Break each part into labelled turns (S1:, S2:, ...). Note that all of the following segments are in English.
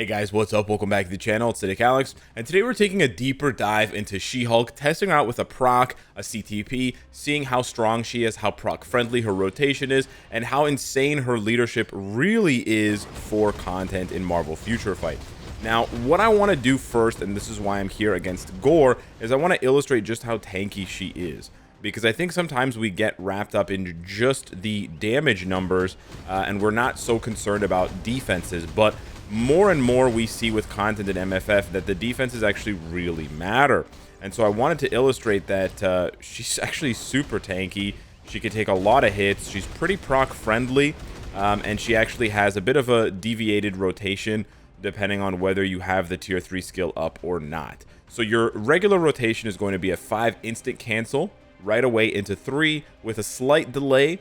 S1: Hey guys, what's up? Welcome back to the channel. It's Cynicalex, and today we're taking a deeper dive into She-Hulk, testing her out with a proc, a CTP, seeing how strong she is, how proc friendly her rotation is, and how insane her leadership really is for content in Marvel Future Fight. Now, what I want to do first, and this is why I'm here against Gorr, is I want to illustrate just how tanky she is. Because I think sometimes we get wrapped up in just the damage numbers, and we're not so concerned about defenses, but more and more we see with content in MFF that the defenses actually really matter. And so I wanted to illustrate that she's actually super tanky. She can take a lot of hits. She's pretty proc friendly, and she actually has a bit of a deviated rotation depending on whether you have the tier 3 skill up or not. So your regular rotation is going to be a 5 instant cancel right away into 3 with a slight delay,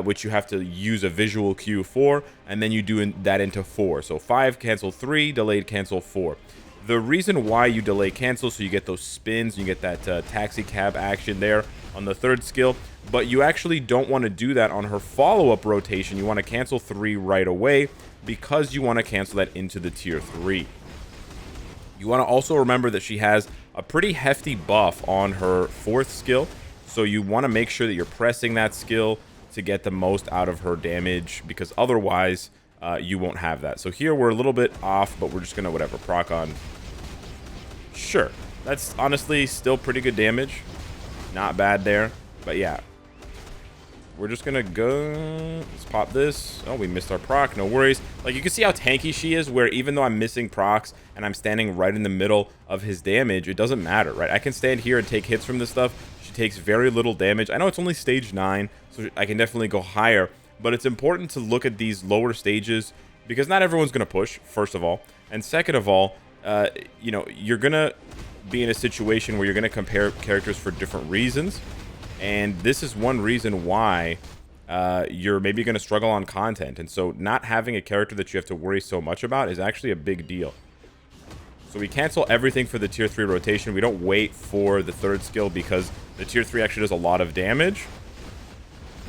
S1: which you have to use a visual cue for, and then you do that into 4. So 5 cancel 3, delayed cancel 4. The reason why you delay cancel, so you get those spins, you get that taxi cab action there on the 3rd skill, but you actually don't want to do that on her follow-up rotation. You want to cancel 3 right away because you want to cancel that into the tier 3. You want to also remember that she has a pretty hefty buff on her 4th skill, so you want to make sure that you're pressing that skill to get the most out of her damage, because otherwise you won't have that. So here we're a little bit off, but we're just gonna whatever proc on. Sure, that's honestly still pretty good damage, not bad there. But yeah, we're just gonna go, let's pop this. Oh, we missed our proc, no worries. Like, you can see how tanky she is, where even though I'm missing procs and I'm standing right in the middle of his damage, it doesn't matter, right? I can stand here and take hits from this stuff. She takes very little damage. I know it's only stage 9, so I can definitely go higher, but it's important to look at these lower stages because not everyone's going to push, first of all. And second of all, you know, you're going to be in a situation where you're going to compare characters for different reasons. And this is one reason why you're maybe going to struggle on content. And so not having a character that you have to worry so much about is actually a big deal. So we cancel everything for the tier 3 rotation. We don't wait for the 3rd skill because the tier 3 actually does a lot of damage.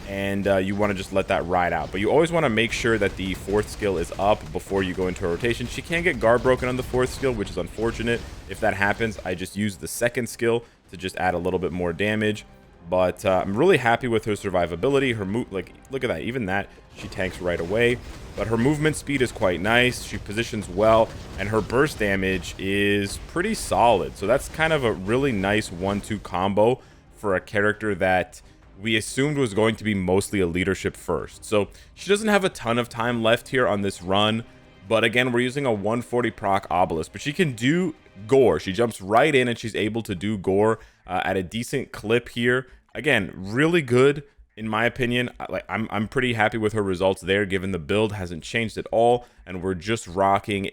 S1: And you want to just let that ride out. But you always want to make sure that the 4th skill is up before you go into a rotation. She can get guard broken on the 4th skill, which is unfortunate. If that happens, I just use the 2nd skill to just add a little bit more damage. But I'm really happy with her survivability. Her move, like, look at that. Even that, she tanks right away. But her movement speed is quite nice. She positions well, and her burst damage is pretty solid. So that's kind of a really nice 1-2 combo for a character that we assumed was going to be mostly a leadership first. So she doesn't have a ton of time left here on this run. But again, we're using a 140 proc obelisk. But she can do Gorr. She jumps right in and she's able to do Gorr at a decent clip here. Again, really good in my opinion. I'm pretty happy with her results there, given the build hasn't changed at all, and we're just rocking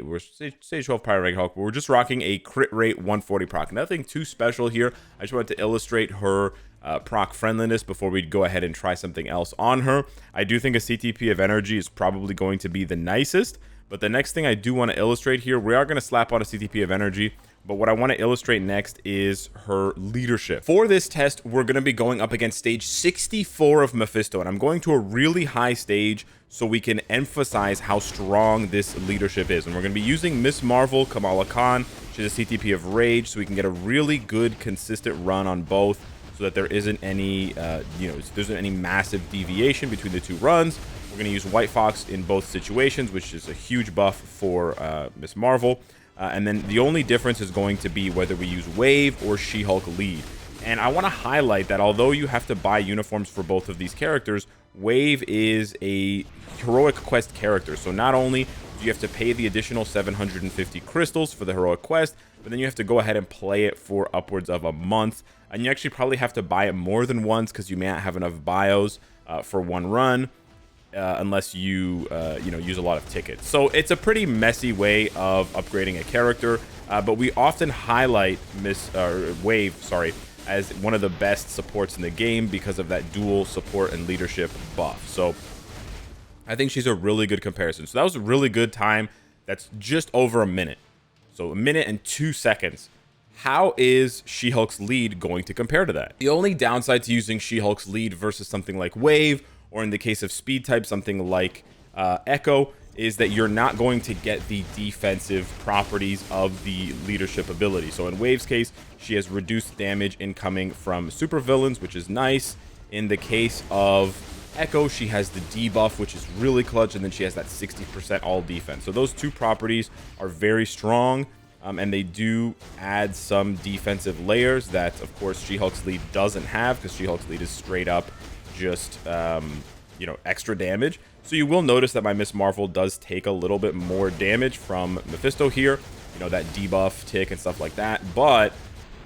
S1: we're stage 12 Pyro Rank Hulk, but we're just rocking a crit rate 140 proc. Nothing too special here. I just wanted to illustrate her proc friendliness before we go ahead and try something else on her. I do think a CTP of energy is probably going to be the nicest, but the next thing I do want to illustrate here, we are going to slap on a CTP of energy. But what I want to illustrate next is her leadership. For this test, we're going to be going up against stage 64 of Mephisto, and I'm going to a really high stage so we can emphasize how strong this leadership is. And we're going to be using Miss Marvel, Kamala Khan. She's a CTP of Rage, so we can get a really good, consistent run on both so that there isn't any, there isn't any massive deviation between the two runs. We're going to use White Fox in both situations, which is a huge buff for Miss Marvel. And then the only difference is going to be whether we use Wave or She-Hulk lead. And I want to highlight that although you have to buy uniforms for both of these characters, Wave is a heroic quest character. So not only do you have to pay the additional 750 crystals for the heroic quest, but then you have to go ahead and play it for upwards of a month. And you actually probably have to buy it more than once because you may not have enough bios for one run. Unless you use a lot of tickets. So it's a pretty messy way of upgrading a character, but we often highlight Wave as one of the best supports in the game because of that dual support and leadership buff. So I think she's a really good comparison. So that was a really good time. That's just over a minute. So a minute and 2 seconds. How is She-Hulk's lead going to compare to that? The only downside to using She-Hulk's lead versus something like Wave, or in the case of speed type, something like Echo, is that you're not going to get the defensive properties of the leadership ability. So in Wave's case, she has reduced damage incoming from supervillains, which is nice. In the case of Echo, she has the debuff, which is really clutch, and then she has that 60% all defense. So those two properties are very strong, and they do add some defensive layers that, of course, She-Hulk's lead doesn't have, because She-Hulk's lead is straight up just, you know, extra damage. So you will notice that my Miss Marvel does take a little bit more damage from Mephisto here, you know, that debuff tick and stuff like that. But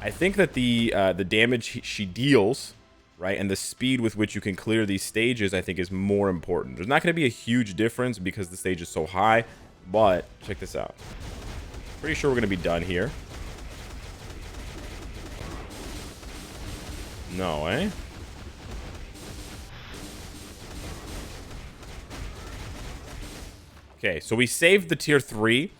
S1: I think that the damage she deals, right, and the speed with which you can clear these stages, I think is more important. There's not going to be a huge difference because the stage is so high, but check this out. Pretty sure we're going to be done here. No, eh? Okay, so we saved the tier 3,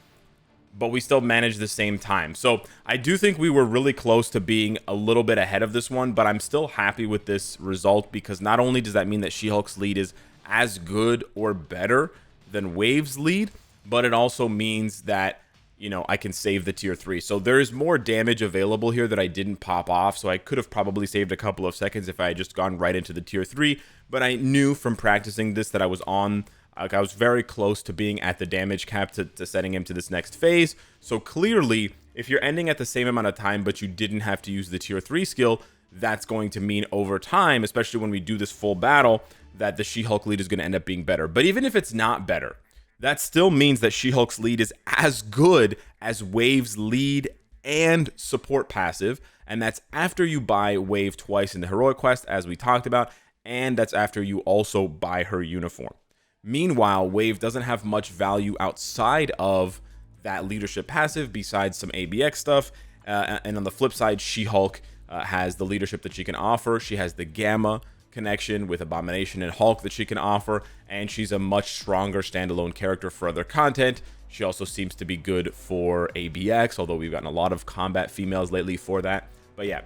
S1: but we still managed the same time. So I do think we were really close to being a little bit ahead of this one, but I'm still happy with this result because not only does that mean that She-Hulk's lead is as good or better than Wave's lead, but it also means that, you know, I can save the tier 3. So there's more damage available here that I didn't pop off. So I could have probably saved a couple of seconds if I had just gone right into the tier 3. But I knew from practicing this that I was on, like, I was very close to being at the damage cap to setting him to this next phase. So clearly, if you're ending at the same amount of time, but you didn't have to use the tier 3 skill, that's going to mean over time, especially when we do this full battle, that the She-Hulk lead is going to end up being better. But even if it's not better, that still means that She-Hulk's lead is as good as Wave's lead and support passive. And that's after you buy Wave twice in the Heroic Quest, as we talked about. And that's after you also buy her uniform. Meanwhile, Wave doesn't have much value outside of that leadership passive besides some ABX stuff. And on the flip side, She-Hulk has the leadership that she can offer. She has the Gamma connection with Abomination and Hulk that she can offer, and she's a much stronger standalone character for other content. She also seems to be good for ABX, although we've gotten a lot of combat females lately for that. But yeah,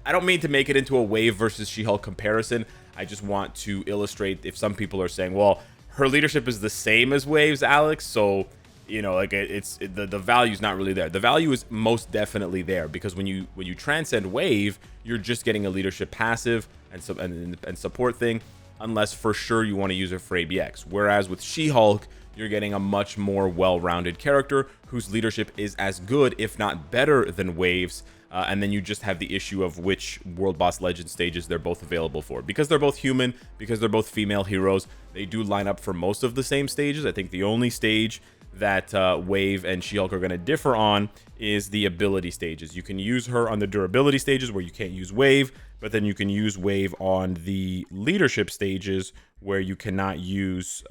S1: I don't mean to make it into a Wave versus She-Hulk comparison. I just want to illustrate if some people are saying, well, her leadership is the same as Wave's, Alex, so, you know, like the value's not really there. The value is most definitely there because when you transcend Wave, you're just getting a leadership passive and support thing, unless for sure you want to use her for ABX. Whereas with She-Hulk, you're getting a much more well-rounded character whose leadership is as good, if not better, than Wave's. And then you just have the issue of which World Boss Legend stages they're both available for. Because they're both human, because they're both female heroes, they do line up for most of the same stages. I think the only stage that Wave and She-Hulk are going to differ on is the ability stages. You can use her on the durability stages where you can't use Wave, but then you can use Wave on the leadership stages where you cannot use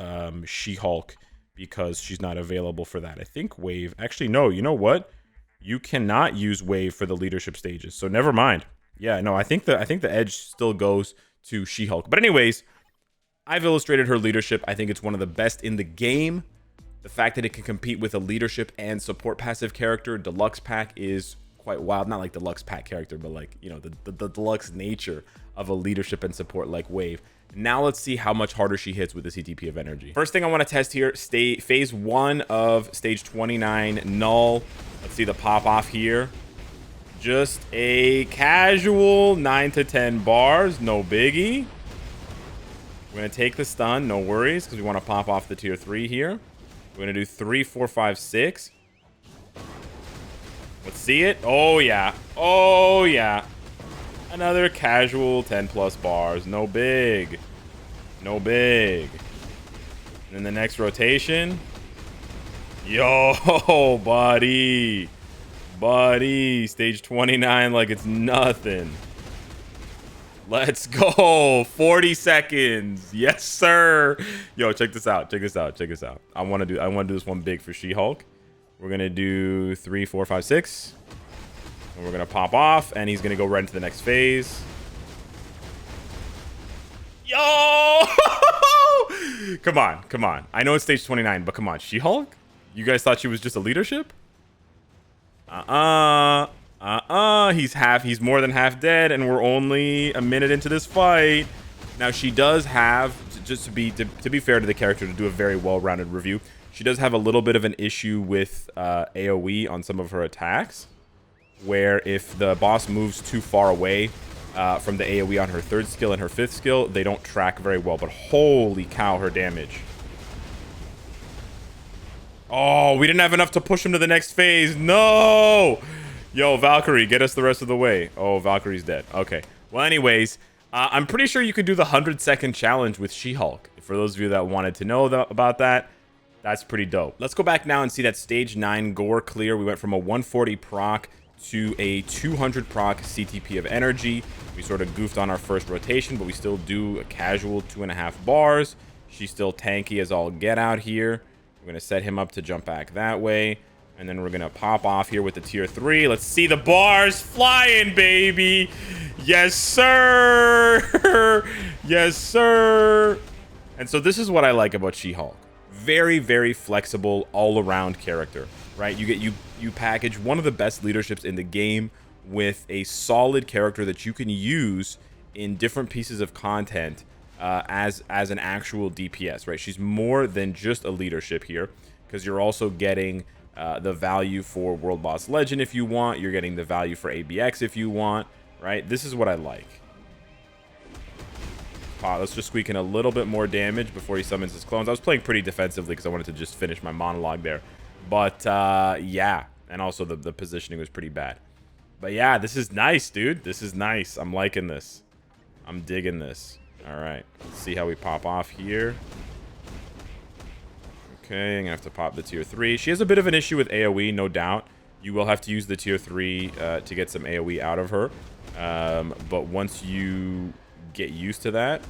S1: She-Hulk because she's not available for that. I think Wave... Actually, no, you know what? You cannot use Wave for the leadership stages, so never mind. Yeah, no, I think the edge still goes to She-Hulk. But anyways, I've illustrated her leadership. I think it's one of the best in the game. The fact that it can compete with a leadership and support passive character, Deluxe Pack, is quite wild. Not like Deluxe Pack character, but like, you know, the deluxe nature of a leadership and support like Wave. Now let's see how much harder she hits with the CTP of energy. First thing I want to test here, phase 1 of stage 29 null. Let's see the pop off here. Just a casual 9 to 10 bars, no biggie. We're going to take the stun, no worries, because we want to pop off the tier 3 here. We're going to do 3, 4, 5, 6. Let's see it. Oh, yeah. Oh, yeah. Another casual 10 plus bars. No big. No big. And then the next rotation. Yo, buddy. Buddy. Stage 29 like it's nothing. Let's go. 40 seconds. Yes, sir. Yo, check this out. Check this out. Check this out. I want to do this one big for She-Hulk. We're going to do 3, 4, 5, 6. And we're going to pop off, and he's going to go right into the next phase. Yo! Come on, come on. I know it's stage 29, but come on. She-Hulk? You guys thought she was just a leadership? He's more than half dead, and we're only a minute into this fight. Now, she does have, just to be fair to the character, to do a very well-rounded review, she does have a little bit of an issue with AoE on some of her attacks, where if the boss moves too far away from the AoE on her 3rd skill and her 5th skill, they don't track very well. But holy cow, her damage. Oh, we didn't have enough to push him to the next phase. No! Yo, Valkyrie, get us the rest of the way. Oh, Valkyrie's dead. Okay. Well, anyways, I'm pretty sure you could do the 100-second challenge with She-Hulk. For those of you that wanted to know about that, that's pretty dope. Let's go back now and see that stage 9 Gorr clear. We went from a 140 proc to a 200 proc CTP of energy. We sort of goofed on our first rotation, but we still do a casual 2.5 bars. She's still tanky as all get out here. We're going to set him up to jump back that way. And then we're going to pop off here with the tier 3. Let's see the bars flying, baby. Yes, sir. Yes, sir. And so this is what I like about She-Hulk. Very, very flexible all-around character, right? You package one of the best leaderships in the game with a solid character that you can use in different pieces of content as an actual DPS, right? She's more than just a leadership here, because you're also getting the value for World Boss Legend if you want. You're getting the value for ABX if you want, right? This is what I like. Let's just squeak in a little bit more damage before he summons his clones. I was playing pretty defensively because I wanted to just finish my monologue there. But, yeah. And also the positioning was pretty bad. But, yeah, this is nice, dude. This is nice. I'm liking this. I'm digging this. All right. Let's see how we pop off here. Okay, I'm going to have to pop the tier 3. She has a bit of an issue with AoE, no doubt. You will have to use the tier 3 to get some AoE out of her. But once you get used to that,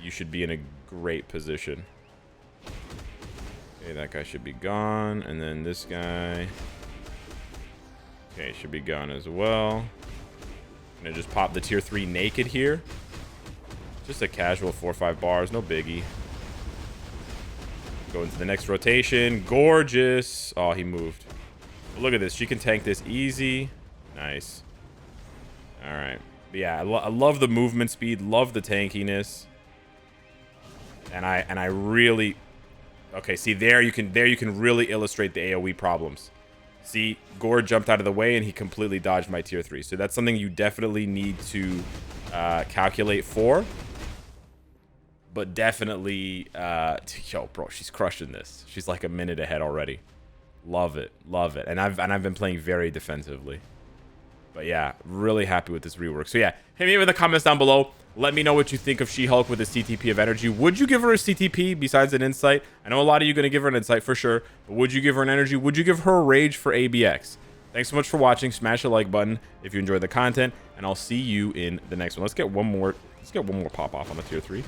S1: you should be in a great position. Okay, that guy should be gone. And then this guy. Okay, should be gone as well. I'm going to just pop the tier 3 naked here. Just a casual 4 or 5 bars, no biggie. Go into the next rotation. Gorgeous. Oh, he moved. But look at this. She can tank this easy. Nice. All right. But yeah, I love the movement speed. Love the tankiness. And I really. Okay, see there you can really illustrate the AoE problems. See, Gorr jumped out of the way and he completely dodged my tier 3. So that's something you definitely need to calculate for. But definitely, yo, bro, she's crushing this. She's like a minute ahead already. Love it, love it. And I've been playing very defensively. But yeah, really happy with this rework. So yeah, hit me in the comments down below. Let me know what you think of She-Hulk with a CTP of energy. Would you give her a CTP besides an insight? I know a lot of you are going to give her an insight for sure. But would you give her an energy? Would you give her a rage for ABX? Thanks so much for watching. Smash the like button if you enjoyed the content. And I'll see you in the next one. Let's get one more pop off on the tier 3.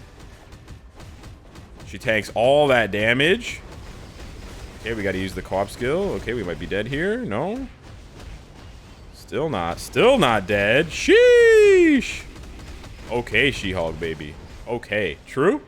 S1: She tanks all that damage. Okay, we got to use the co-op skill. Okay, we might be dead here. No. Still not dead. Sheesh. Okay, She-Hulk, baby. Okay, true?